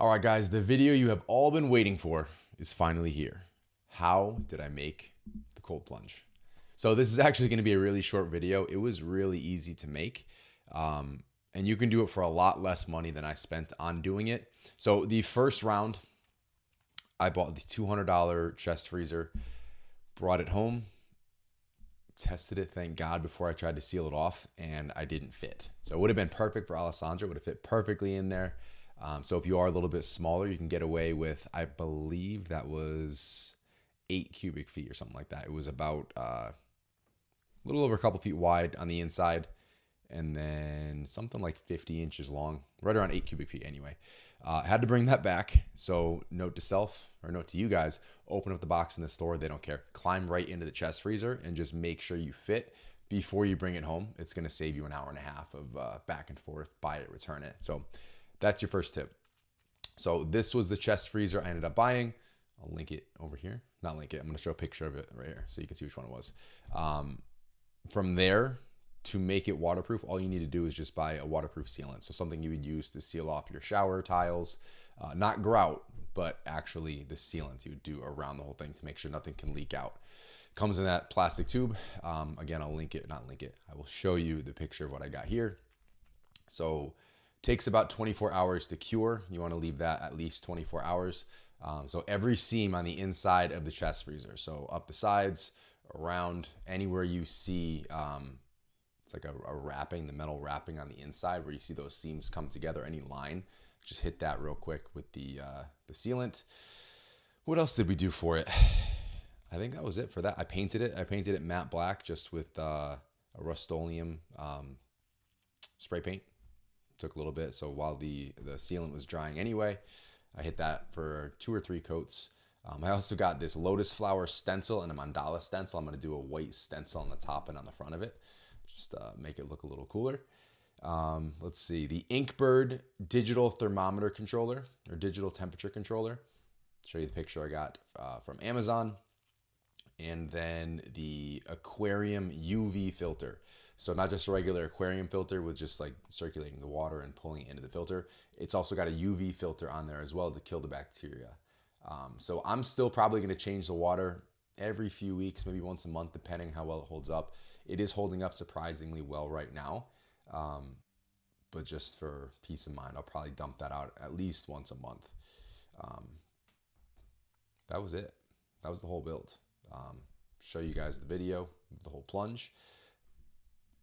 All right, guys, the video you have all been waiting for is finally here. How did I make the cold plunge? So this is actually going to be a really short video. It was really easy to make. And you can do it for a lot less money than I spent on doing it. So the first round, I bought the $200 chest freezer, brought it home, tested it, thank God, before I tried to seal it off, and I didn't fit. So it would have been perfect for Alessandra. It would have fit perfectly in there. So if you are a little bit smaller, you can get away with, I believe that was 8 cubic feet or something like that. It was about a little over a couple feet wide on the inside, and then something like 50 inches long, right around 8 cubic feet anyway. Had to bring that back. So note to self, or note to you guys, open up the box in the store. They don't care. Climb right into the chest freezer and just make sure you fit before you bring it home. It's going to save you an hour and a half of back and forth, buy it, return it. So that's your first tip. So this was the chest freezer I ended up buying. I'll link it over here. Not link it. I'm going to show a picture of it right here so you can see which one it was. From there, to make it waterproof, all you need to do is just buy a waterproof sealant. So something you would use to seal off your shower tiles, not grout, but actually the sealant you would do around the whole thing to make sure nothing can leak out. Comes in that plastic tube. Again, I'll link it, not link it. I will show you the picture of what I got here. So takes about 24 hours to cure. You want to leave that at least 24 hours. So every seam on the inside of the chest freezer, so up the sides, around, anywhere you see, it's like a wrapping, the metal wrapping on the inside where you see those seams come together, any line, just hit that real quick with the sealant. What else did we do for it? I think that was it for that. I painted it. I painted it matte black just with a Rust-Oleum spray paint. Took a little bit. So while the sealant was drying anyway, I hit that for 2 or 3 coats. I also got this lotus flower stencil and a mandala stencil. I'm going to do a white stencil on the top and on the front of it. Just make it look a little cooler. Let's see. The Inkbird digital thermometer controller, or digital temperature controller. Show you the picture I got from Amazon. And then the aquarium UV filter. So not just a regular aquarium filter with just like circulating the water and pulling it into the filter. It's also got a UV filter on there as well to kill the bacteria. So I'm still probably going to change the water every few weeks, maybe once a month, depending how well it holds up. It is holding up surprisingly well right now. But just for peace of mind, I'll probably dump that out at least once a month. That was it. That was the whole build. Show you guys the video of the whole plunge.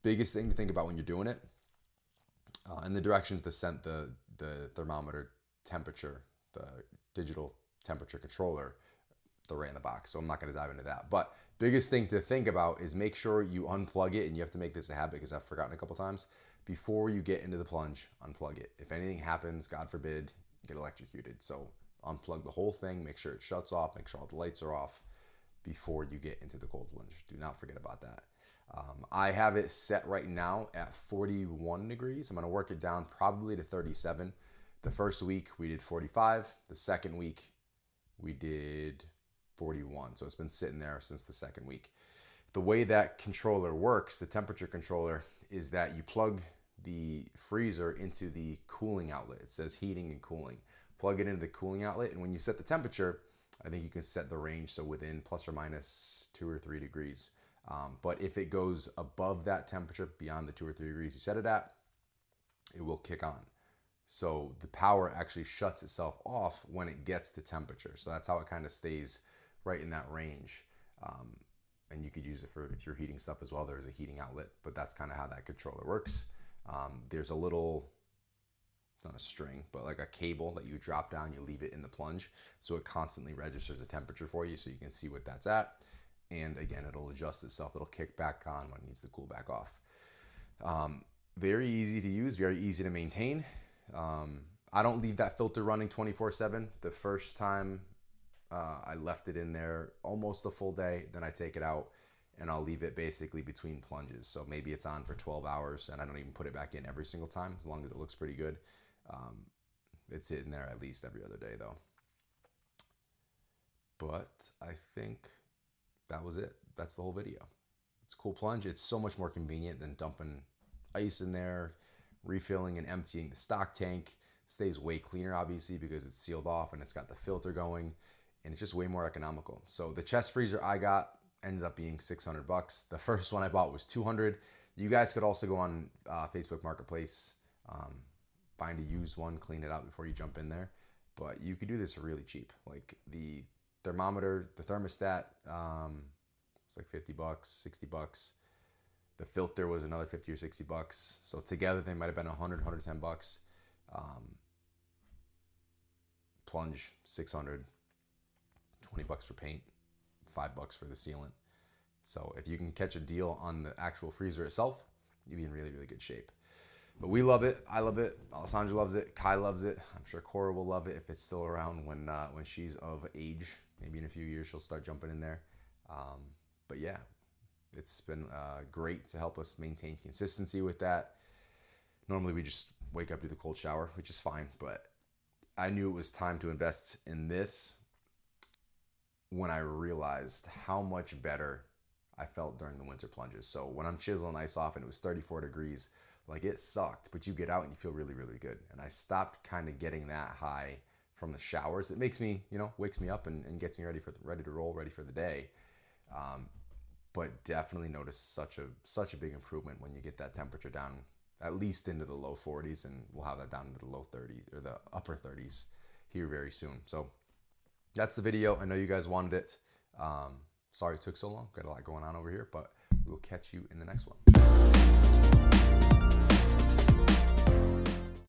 Biggest thing to think about when you're doing it, and the directions to set the thermometer temperature, the digital temperature controller, they're right in the box. So I'm not going to dive into that. But biggest thing to think about is make sure you unplug it, and you have to make this a habit because I've forgotten a couple times. Before you get into the plunge, unplug it. If anything happens, God forbid, get electrocuted. So unplug the whole thing, make sure it shuts off, make sure all the lights are off before you get into the cold plunge. Do not forget about that. I have it set right now at 41 degrees. I'm going to work it down probably to 37. The first week we did 45. The second week we did 41. So it's been sitting there since the second week. The way that controller works, the temperature controller, is that you plug the freezer into the cooling outlet. It says heating and cooling. Plug it into the cooling outlet, and when you set the temperature, I think you can set the range so within plus or minus 2 or 3 degrees. But if it goes above that temperature, beyond the 2 or 3 degrees you set it at, it will kick on. So the power actually shuts itself off when it gets to temperature. So that's how it kind of stays right in that range. And you could use it for if you're heating stuff as well. There's a heating outlet, but that's kind of how that controller works. There's a little, not a string, but like a cable that you drop down, you leave it in the plunge. So it constantly registers the temperature for you so you can see what that's at. And again, it'll adjust itself. It'll kick back on when it needs to cool back off. Very easy to use, very easy to maintain. I don't leave that filter running 24/7. The first time I left it in there almost a full day, then I take it out and I'll leave it basically between plunges. So maybe it's on for 12 hours and I don't even put it back in every single time as long as it looks pretty good. It's in there at least every other day though. But I think that was it. That's the whole video. It's a cool plunge. It's so much more convenient than dumping ice in there, refilling and emptying the stock tank. Stays way cleaner, obviously, because it's sealed off and it's got the filter going, and it's just way more economical. So the chest freezer I got ended up being $600. The first one I bought was $200. You guys could also go on Facebook Marketplace, find a used one, clean it out before you jump in there. But you could do this really cheap. Like the thermometer, the thermostat, it's like $50, $60. The filter was another $50 or $60. So together they might have been $100, $110. Plunge, $600, $20 for paint, $5 for the sealant. So if you can catch a deal on the actual freezer itself, you'd be in really, really good shape. But we love it. I love it. Alessandra loves it. Kai loves it. I'm sure Cora will love it if it's still around when she's of age. Maybe in a few years she'll start jumping in there. But yeah, it's been great to help us maintain consistency with that. Normally we just wake up, do the cold shower, which is fine. But I knew it was time to invest in this when I realized how much better I felt during the winter plunges. So when I'm chiseling ice off and it was 34 degrees, like it sucked, but you get out and you feel really, really good. And I stopped kind of getting that high from the showers. It makes me, wakes me up and gets me ready to roll, ready for the day. But definitely noticed such a big improvement when you get that temperature down at least into the low 40s, and we'll have that down into the low 30s or the upper 30s here very soon. So that's the video. I know you guys wanted it. Sorry it took so long. Got a lot going on over here, but we'll catch you in the next one.